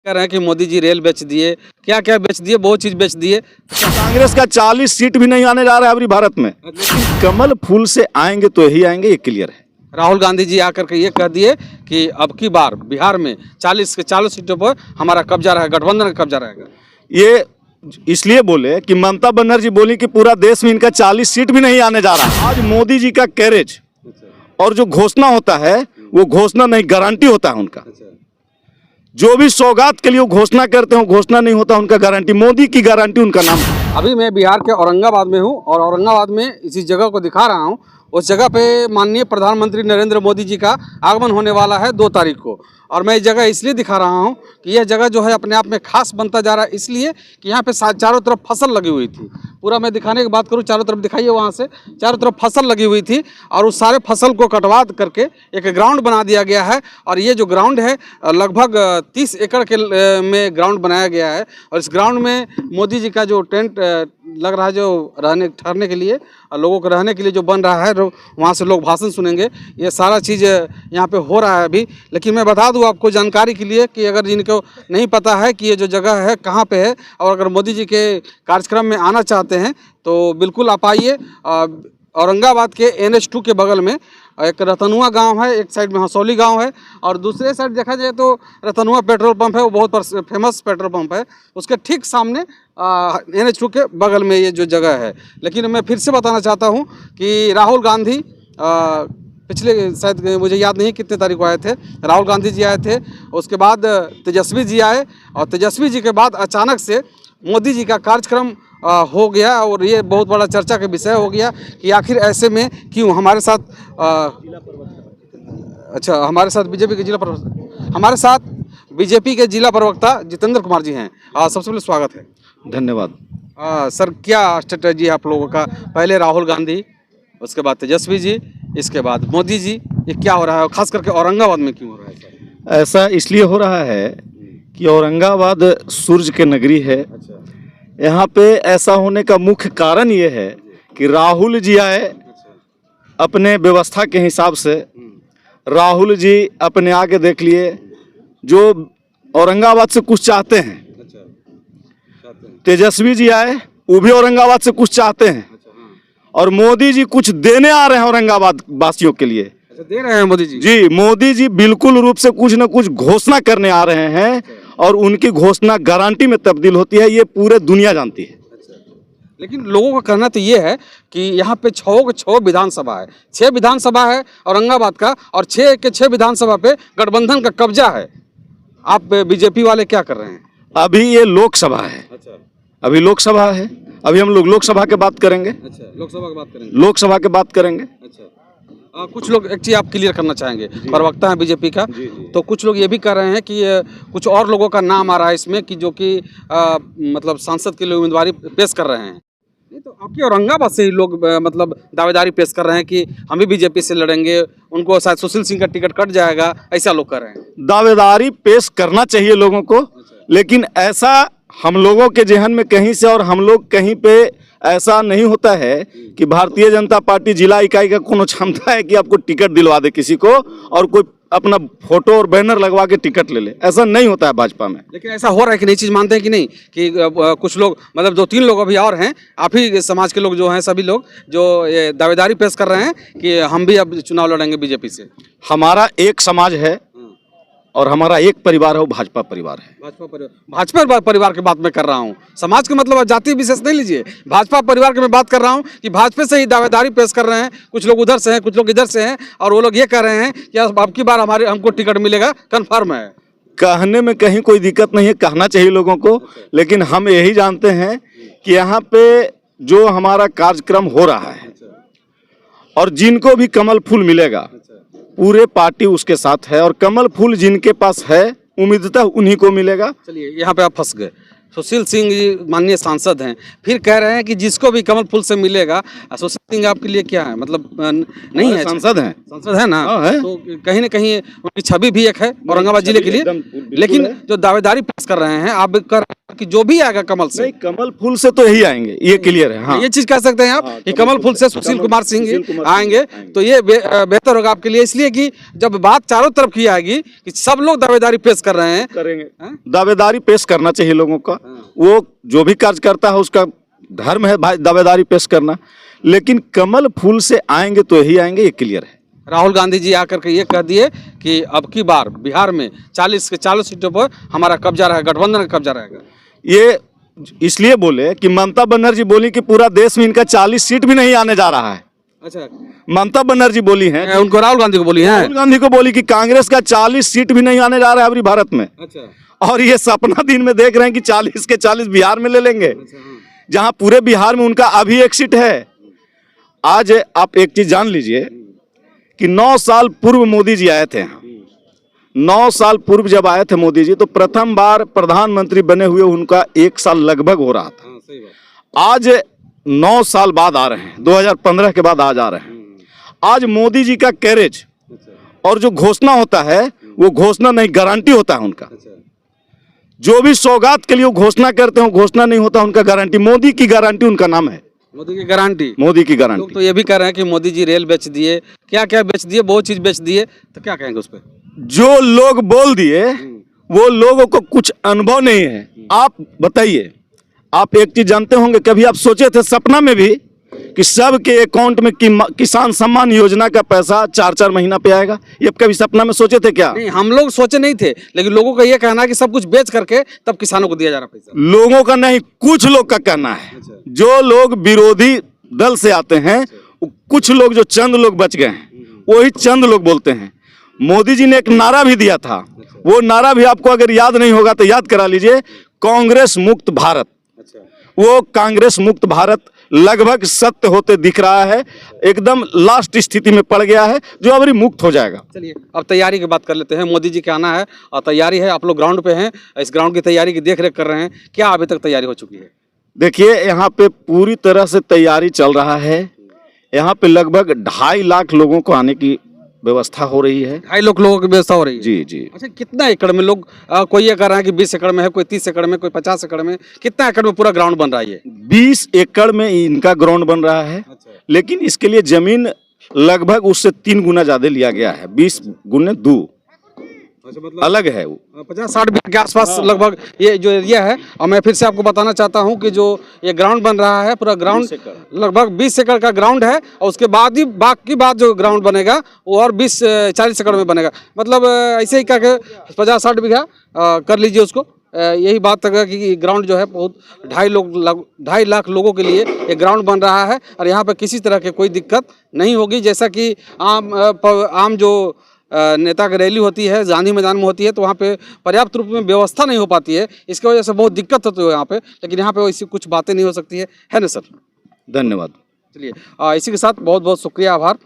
कह रहे हैं कि मोदी जी रेल बेच दिए, क्या क्या बेच दिए, बहुत चीज बेच दिए। कांग्रेस का 40 सीट भी नहीं आने जा रहा है अभी भारत में। कमल फूल से आएंगे तो यही आएंगे, ये क्लियर है। राहुल गांधी जी आकर के ये कह दिए कि अब की बार बिहार में 40 के 40 सीटों पर हमारा कब्जा रहेगा, गठबंधन का कब्जा रहेगा। ये इसलिए बोले कि ममता बनर्जी बोली कि पूरा देश में इनका 40 सीट भी नहीं आने जा रहा। आज मोदी जी का कैरेज और जो घोषणा होता है वो घोषणा नहीं, गारंटी होता है उनका। जो भी सौगात के लिए वो घोषणा करते हैं, घोषणा नहीं होता उनका गारंटी। मोदी की गारंटी उनका नाम है। अभी मैं बिहार के औरंगाबाद में हूँ और औरंगाबाद में इसी जगह को दिखा रहा हूँ। उस जगह पे माननीय प्रधानमंत्री नरेंद्र मोदी जी का आगमन होने वाला है 2 तारीख को। और मैं इस जगह इसलिए दिखा रहा हूँ कि यह जगह जो है अपने आप में खास बनता जा रहा है, इसलिए कि यहाँ पे चारों तरफ फसल लगी हुई थी। पूरा मैं दिखाने की बात करूँ, चारों तरफ दिखाइए, वहाँ से चारों तरफ फसल लगी हुई थी और उस सारे फसल को कटवा करके एक ग्राउंड बना दिया गया है। और ये जो ग्राउंड है लगभग 30 एकड़ के में ग्राउंड बनाया गया है। और इस ग्राउंड में मोदी जी का जो टेंट लग रहा है, जो ठहरने के लिए, लोगों को रहने के लिए जो बन रहा है, वहाँ से लोग भाषण सुनेंगे। ये सारा चीज़ यहाँ पे हो रहा है अभी। लेकिन मैं बता दूँ आपको जानकारी के लिए कि अगर जिनको नहीं पता है कि ये जो जगह है कहाँ पे है, और अगर मोदी जी के कार्यक्रम में आना चाहते हैं तो बिल्कुल आप आइए। औरंगाबाद के NH2 के बगल में एक रतनुआ गांव है, एक साइड में हसौली गांव है और दूसरे साइड देखा जाए तो रतनुआ पेट्रोल पंप है, वो बहुत फेमस पेट्रोल पंप है। उसके ठीक सामने NH2 के बगल में ये जो जगह है। लेकिन मैं फिर से बताना चाहता हूँ कि राहुल गांधी पिछले शायद मुझे याद नहीं कितने तारीख को आए थे, राहुल गांधी जी आए थे, उसके बाद तेजस्वी जी आए और तेजस्वी जी के बाद अचानक से मोदी जी का कार्यक्रम हो गया। और ये बहुत बड़ा चर्चा का विषय हो गया कि आखिर ऐसे में क्यों हमारे साथ हमारे साथ बीजेपी के जिला प्रवक्ता जितेंद्र कुमार जी हैं। सबसे पहले स्वागत है। धन्यवाद। सर, क्या स्ट्रेटजी है आप लोगों का? पहले राहुल गांधी, उसके बाद तेजस्वी जी, इसके बाद मोदी जी, ये क्या हो रहा है? खास करके औरंगाबाद में क्यों हो रहा है सर? ऐसा इसलिए हो रहा है कि औरंगाबाद सूरज की नगरी है। यहाँ पे ऐसा होने का मुख्य कारण ये है कि राहुल जी आए अपने व्यवस्था के हिसाब से। राहुल जी अपने आगे देख लिए, जो औरंगाबाद से कुछ चाहते हैं। तेजस्वी जी आए, वो भी औरंगाबाद से कुछ चाहते हैं। और मोदी जी कुछ देने आ रहे हैं औरंगाबाद वासियों के लिए। दे रहे हैं मोदी जी? जी, मोदी जी बिल्कुल रूप से कुछ न कुछ घोषणा करने आ रहे हैं और उनकी घोषणा गारंटी में तब्दील होती है, ये पूरे दुनिया जानती है। लेकिन लोगों का कहना तो ये है कि यहाँ पे 6 विधानसभा है, 6 विधानसभा है औरंगाबाद का, और 6 के 6 विधानसभा पे गठबंधन का कब्जा है। आप बीजेपी वाले क्या कर रहे हैं? अभी ये लोकसभा है। अभी लोकसभा है, अभी हम लोग लोकसभा के बात करेंगे। लोकसभा की बात करेंगे। लोकसभा के बात करेंगे। कुछ लोग एक चीज़ आप क्लियर करना चाहेंगे, प्रवक्ता है बीजेपी का, तो कुछ लोग ये भी कह रहे हैं कि कुछ और लोगों का नाम आ रहा है इसमें कि जो कि मतलब सांसद के लिए उम्मीदवारी पेश कर रहे हैं। नहीं तो आपकी औरंगाबाद से ही लोग मतलब दावेदारी पेश कर रहे हैं कि हम भी बीजेपी से लड़ेंगे, उनको शायद सुशील सिंह का टिकट कट जाएगा, ऐसा लोग कर रहे हैं। दावेदारी पेश करना चाहिए लोगों को, लेकिन ऐसा हम लोगों के जहन में कहीं से और हम लोग कहीं पे ऐसा नहीं होता है कि भारतीय जनता पार्टी जिला इकाई का कोनो क्षमता है कि आपको टिकट दिलवा दे किसी को और कोई अपना फोटो और बैनर लगवा के टिकट ले ले। ऐसा नहीं होता है भाजपा में। लेकिन ऐसा हो रहा है कि नहीं, चीज़ मानते हैं कि नहीं कि कुछ लोग, मतलब 2-3 लोग अभी और हैं, आप ही समाज के लोग जो हैं, सभी लोग जो ये दावेदारी पेश कर रहे हैं कि हम भी अब चुनाव लड़ेंगे बीजेपी से। हमारा एक समाज है और हमारा एक परिवार है, वो भाजपा परिवार है। भाजपा परिवार की बात मैं कर रहा हूँ। समाज के मतलब जाति विशेष नहीं लीजिए, भाजपा परिवार की मैं बात कर रहा हूँ कि भाजपा से ही दावेदारी पेश कर रहे हैं। कुछ लोग उधर से हैं, कुछ लोग इधर से हैं, और वो लोग ये कह रहे हैं कि अब की बार हमको टिकट मिलेगा, कन्फर्म है। कहने में कहीं कोई दिक्कत नहीं है, कहना चाहिए लोगों को, लेकिन हम यही जानते हैं कि यहाँ पे जो हमारा कार्यक्रम हो रहा है और जिनको भी कमल फूल मिलेगा, पूरे पार्टी उसके साथ है, और कमल फूल जिनके पास है उम्मीदतः उन्हीं को मिलेगा। चलिए, यहाँ पे आप फंस गए। सुशील सिंह जी माननीय सांसद हैं, फिर कह रहे हैं कि जिसको भी कमल फूल से मिलेगा। सुशील सिंह आपके लिए क्या है, मतलब नहीं है? सांसद हैं, सांसद है ना? है। तो कहीं ना कहीं उनकी छवि भी एक है औरंगाबाद जिले के लिए। लेकिन जो दावेदारी पेश कर रहे हैं, आप कर कि जो भी आएगा कमल से? नहीं, कमल फूल से तो यही आएंगे, ये क्लियर है। हाँ, ये चीज कह सकते हैं आप कि कमल फूल से सुशील कुमार सिंह आएंगे तो ये बेहतर होगा आपके लिए, इसलिए कि जब बात चारों तरफ की आएगी कि सब लोग दावेदारी पेश कर रहे हैं, करेंगे। दावेदारी पेश करना चाहिए लोगों का, वो जो भी कार्य करता है उसका धर्म है भाई दावेदारी पेश करना, लेकिन कमल फूल से आएंगे तो यही आएंगे, ये क्लियर है। राहुल गांधी जी आकर के ये कह दिए कि अब की बार बिहार में 40 के 40 सीटों पर हमारा कब्जा रहेगा, गठबंधन का कब्जा रहेगा। ये इसलिए बोले कि ममता बनर्जी बोली कि पूरा देश में इनका 40 सीट भी नहीं आने जा रहा है। अच्छा, ममता बनर्जी बोली हैं, उनको राहुल गांधी को बोली है। राहुल गांधी को बोली कि कांग्रेस का 40 सीट भी नहीं आने जा रहा है अभी भारत में। अच्छा, और ये सपना दिन में देख रहे हैं कि 40 के 40 बिहार में ले लेंगे, जहां पूरे बिहार में उनका अभी एक सीट है। आज आप एक चीज जान लीजिए कि 9 साल पूर्व मोदी जी आए थे। 9 साल पूर्व जब आए थे मोदी जी तो प्रथम बार प्रधानमंत्री बने हुए उनका 1 साल लगभग हो रहा था। आज 9 साल बाद आ रहे हैं, 2015 के बाद आज आ रहे हैं। आज मोदी जी का कैरेज और जो घोषणा होता है वो घोषणा नहीं, गारंटी होता है उनका। जो भी सौगात के लिए वो घोषणा करते हैं वो घोषणा नहीं होता, उनका गारंटी। मोदी की गारंटी उनका नाम है, मोदी की गारंटी। मोदी की गारंटी। लोग तो ये भी कह रहे हैं कि मोदी जी रेल बेच दिए, क्या क्या बेच दिए, बहुत चीज बेच दिए, तो क्या कहेंगे उस पर? जो लोग बोल दिए वो लोगों को कुछ अनुभव नहीं है। आप बताइए, आप एक चीज जानते होंगे, कभी आप सोचे थे सपना में भी कि सबके अकाउंट में किसान सम्मान योजना का पैसा 4-4 महीना पे आएगा? ये कभी सपना में सोचे थे क्या? नहीं, हम लोग सोचे नहीं थे, लेकिन लोगों का ये कहना है कि सब कुछ बेच करके तब किसानों को दिया जा रहा पैसा। लोगों का नहीं, कुछ लोग का कहना है। जो लोग विरोधी दल से आते हैं, कुछ लोग, जो चंद लोग बच गए हैं, वही चंद लोग बोलते हैं। मोदी जी ने एक नारा भी दिया था, वो नारा भी आपको अगर याद नहीं होगा तो याद करा लीजिए, कांग्रेस मुक्त भारत। वो कांग्रेस मुक्त भारत लगभग सत्य होते दिख रहा है, एकदम लास्ट स्थिति में पड़ गया है, जो अभी मुक्त हो जाएगा। चलिए अब तैयारी की बात कर लेते हैं। मोदी जी का आना है और तैयारी है, आप लोग ग्राउंड पे हैं, इस ग्राउंड की तैयारी की देख रेख कर रहे हैं, क्या अभी तक तैयारी हो चुकी है? देखिए, यहाँ पे पूरी तरह से तैयारी चल रहा है। यहाँ पे लगभग 2.5 लाख लोगों को आने की व्यवस्था हो रही है। 2.5 लाख लोगों की व्यवस्था हो रही है? जी जी। अच्छा, कितना एकड़ में लोग, कोई ये कह रहा है कि 20 एकड़ में है, कोई 30 एकड़ में, कोई 50 एकड़ में, कितना एकड़ में पूरा ग्राउंड बन रहा है? ये 20 एकड़ में इनका ग्राउंड बन रहा है। लेकिन इसके लिए जमीन लगभग उससे 3 गुना ज्यादा लिया गया है, 20 गुने 2। अच्छा, मतलब अलग है वो 50-60 बीघे के आसपास लगभग ये जो एरिया है। और मैं फिर से आपको बताना चाहता हूँ कि जो ये ग्राउंड बन रहा है, पूरा ग्राउंड लगभग 20 एकड़ का ग्राउंड है, और उसके बाद ही बाकी बाद जो ग्राउंड बनेगा वो और 20-40 एकड़ में बनेगा। मतलब ऐसे ही करके 50-60 बीघा कर लीजिए उसको। यही बात है कि ग्राउंड जो है बहुत 2.5 लाख लोगों के लिए ये ग्राउंड बन रहा है, और यहाँ पर किसी तरह की कोई दिक्कत नहीं होगी। जैसा कि आम जो नेता की रैली होती है, गांधी मैदान में होती है, तो वहाँ पे पर्याप्त रूप में व्यवस्था नहीं हो पाती है, इसकी वजह से बहुत दिक्कत होती है यहाँ पे। लेकिन यहाँ पे वैसी कुछ बातें नहीं हो सकती है ना सर? धन्यवाद। चलिए, इसी के साथ बहुत बहुत शुक्रिया, आभार।